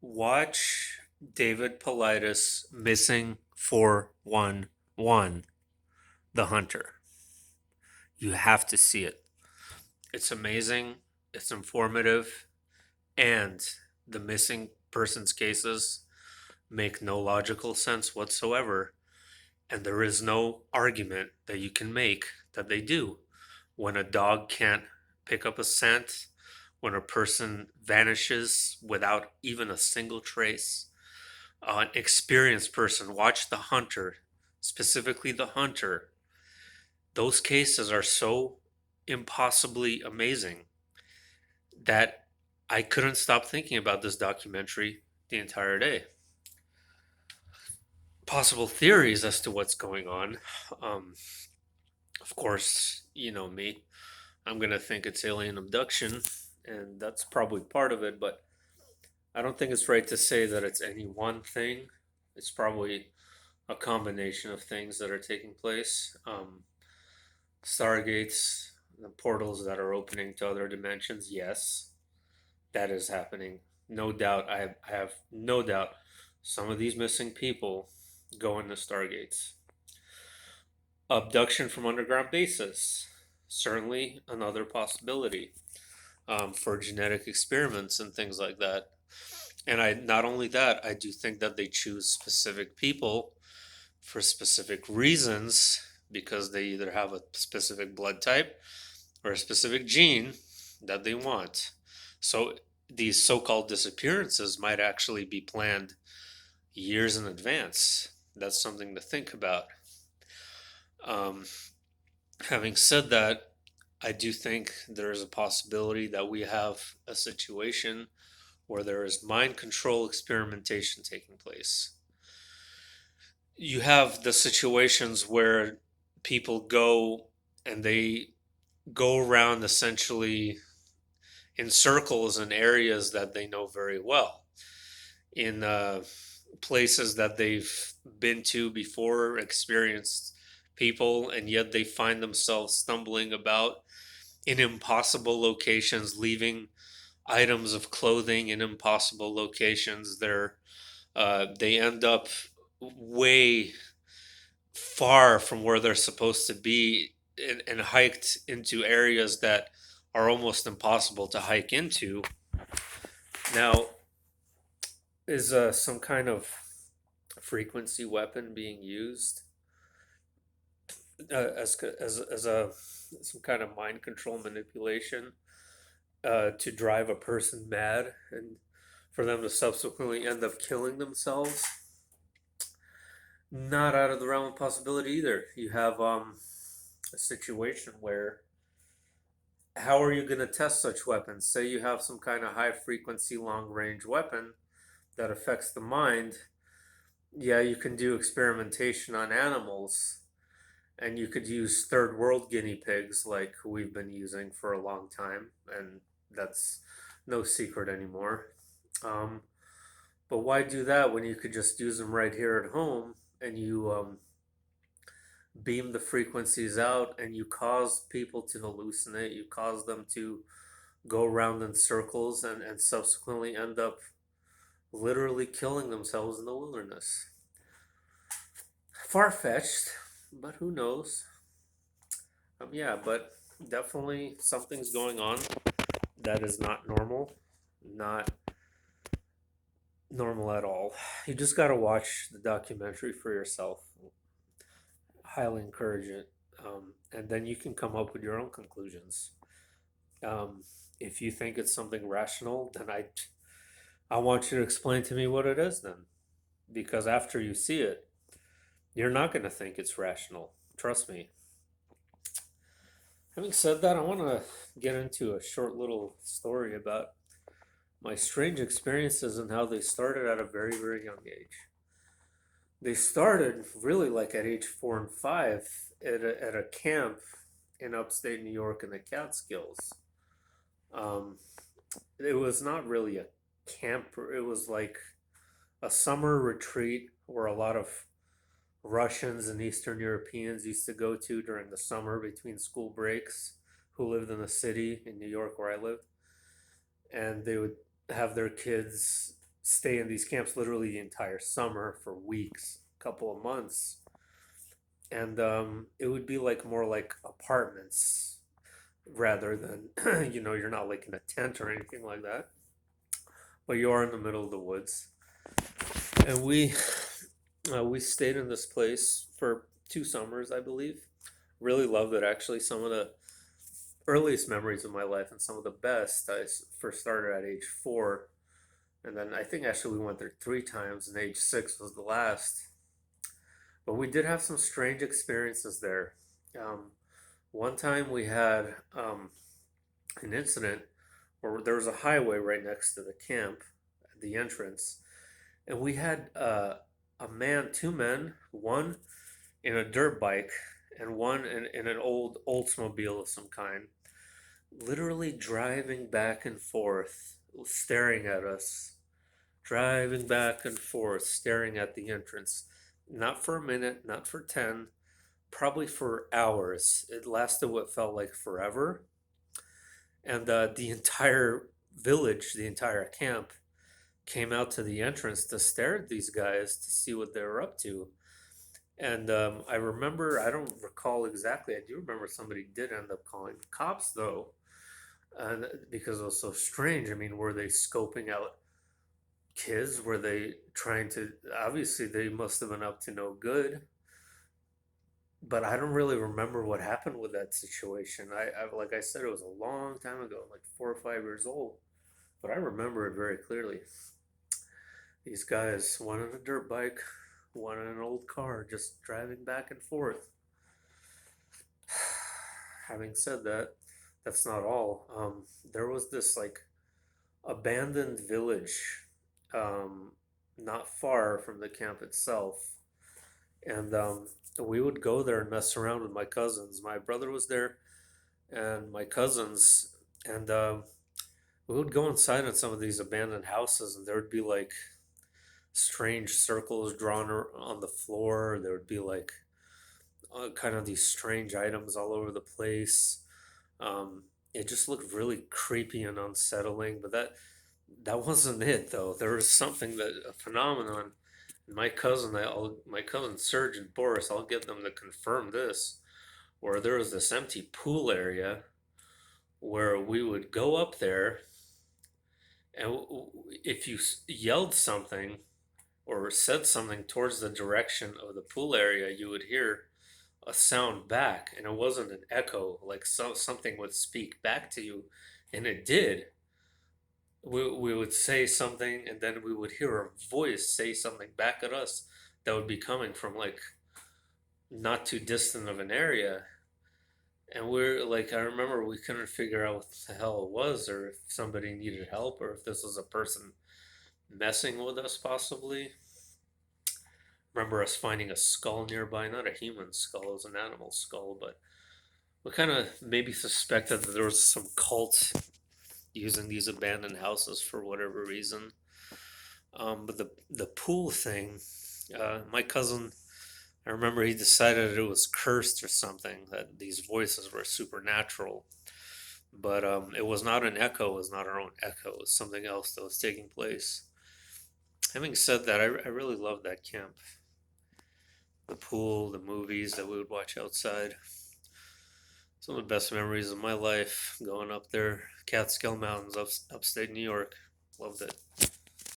Watch David Paulides Missing 411, The Hunter. You have to see it. It's amazing, it's informative, and the missing persons cases make no logical sense whatsoever. And there is no argument that you can make that they do. When a dog can't pick up a scent, when a person vanishes without even a single trace, an experienced person, watch The Hunter, specifically The Hunter. Those cases are so impossibly amazing that I couldn't stop thinking about this documentary the entire day. Possible theories as to what's going on. Um, of course, you know me. I'm going to think it's alien abduction, and that's probably part of it, but I don't think it's right to say that it's any one thing. It's probably a combination of things that are taking place. Stargates, the portals that are opening to other dimensions, yes, that is happening. No doubt. I have no doubt some of these missing people go into stargates. Abduction from underground bases, certainly another possibility, for genetic experiments and things like that. And I not only that, I do think that they choose specific people for specific reasons because they either have a specific blood type or a specific gene that they want. So these so-called disappearances might actually be planned years in advance. That's something to think about. Um, Having said that, I do think there is a possibility that we have a situation where there is mind control experimentation taking place. You have the situations where people go and they go around essentially in circles in areas that they know very well, in places that they've been to before, experienced people, and yet they find themselves stumbling about in impossible locations, leaving items of clothing in impossible locations. They end up way far from where they're supposed to be and hiked into areas that are almost impossible to hike into. Now, is some kind of frequency weapon being used as a some kind of mind control manipulation to drive a person mad and for them to subsequently end up killing themselves? Not out of the realm of possibility either. You have a situation where how are you going to test such weapons? Say you have some kind of high frequency, long range weapon that affects the mind. Yeah, you can do experimentation on animals, and you could use third world guinea pigs like we've been using for a long time, and that's no secret anymore. Um, but why do that when you could just use them right here at home and you beam the frequencies out and you cause people to hallucinate, you cause them to go around in circles and subsequently end up literally killing themselves in the wilderness. Far fetched, but who knows? Yeah, but definitely something's going on that is not normal, not normal at all. You just got to watch the documentary for yourself. Highly encourage it. And then you can come up with your own conclusions. If you think it's something rational, then I want you to explain to me what it is then. Because after you see it, you're not going to think it's rational. Trust me. Having said that, I want to get into a short little story about my strange experiences and how they started at a very, very young age. They started really like at age 4 and 5 at a camp in upstate New York in the Catskills. Um, it was not really a camp, it was like a summer retreat where a lot of Russians and Eastern Europeans used to go to during the summer between school breaks who lived in the city in New York where I lived. And they would have their kids stay in these camps literally the entire summer for weeks, couple of months, and it would be like more like apartments rather than you're not like in a tent or anything like that, but you are in the middle of the woods. And we stayed in this place for 2 summers, I believe. Really loved it, actually. Some of the earliest memories of my life and some of the best. First started at age 4, and then I think actually we went there 3 times, and age 6 was the last. But we did have some strange experiences there. Um, One time we had an incident where there was a highway right next to the camp, at the entrance, and we had a man, 2 men, one in a dirt bike and one in an old Oldsmobile of some kind, literally driving back and forth, staring at us, driving back and forth, staring at the entrance. Not for a minute, not for 10, probably for hours. It lasted what felt like forever. And the entire village, the entire camp, came out to the entrance to stare at these guys to see what they were up to. And I remember, I don't recall exactly. I do remember somebody did end up calling the cops, though, because it was so strange. I mean, were they scoping out kids? Were they trying to? Obviously, they must have been up to no good. But I don't really remember what happened with that situation. Like I said, it was a long time ago, like 4 or 5 years old. But I remember it very clearly. These guys, one on a dirt bike, one in an old car, just driving back and forth. Having said that, that's not all. There was this like abandoned village, um, not far from the camp itself, and we would go there and mess around with my cousins. My brother was there, and my cousins, and we would go inside on some of these abandoned houses, and there would be like strange circles drawn on the floor. There would be like kind of these strange items all over the place. Um, it just looked really creepy and unsettling. But that wasn't it though. There was something that a phenomenon. My cousin Serge and Boris, I'll get them to confirm this. Where there was this empty pool area where we would go up there, and if you yelled something or said something towards the direction of the pool area, you would hear a sound back, and it wasn't an echo, like something would speak back to you, and it did. We would say something, and then we would hear a voice say something back at us that would be coming from like not too distant of an area. And we're like, I remember we couldn't figure out what the hell it was, or if somebody needed help, or if this was a person messing with us, possibly. Remember us finding a skull nearby, not a human skull, it was an animal skull, but we kind of maybe suspected that there was some cult using these abandoned houses for whatever reason. But the pool thing, my cousin, I remember he decided it was cursed or something, that these voices were supernatural. But it was not an echo, it was not our own echo, it was something else that was taking place. Having said that, I really loved that camp. The pool, the movies that we would watch outside. Some of the best memories of my life going up there, Catskill Mountains, upstate New York. Loved it.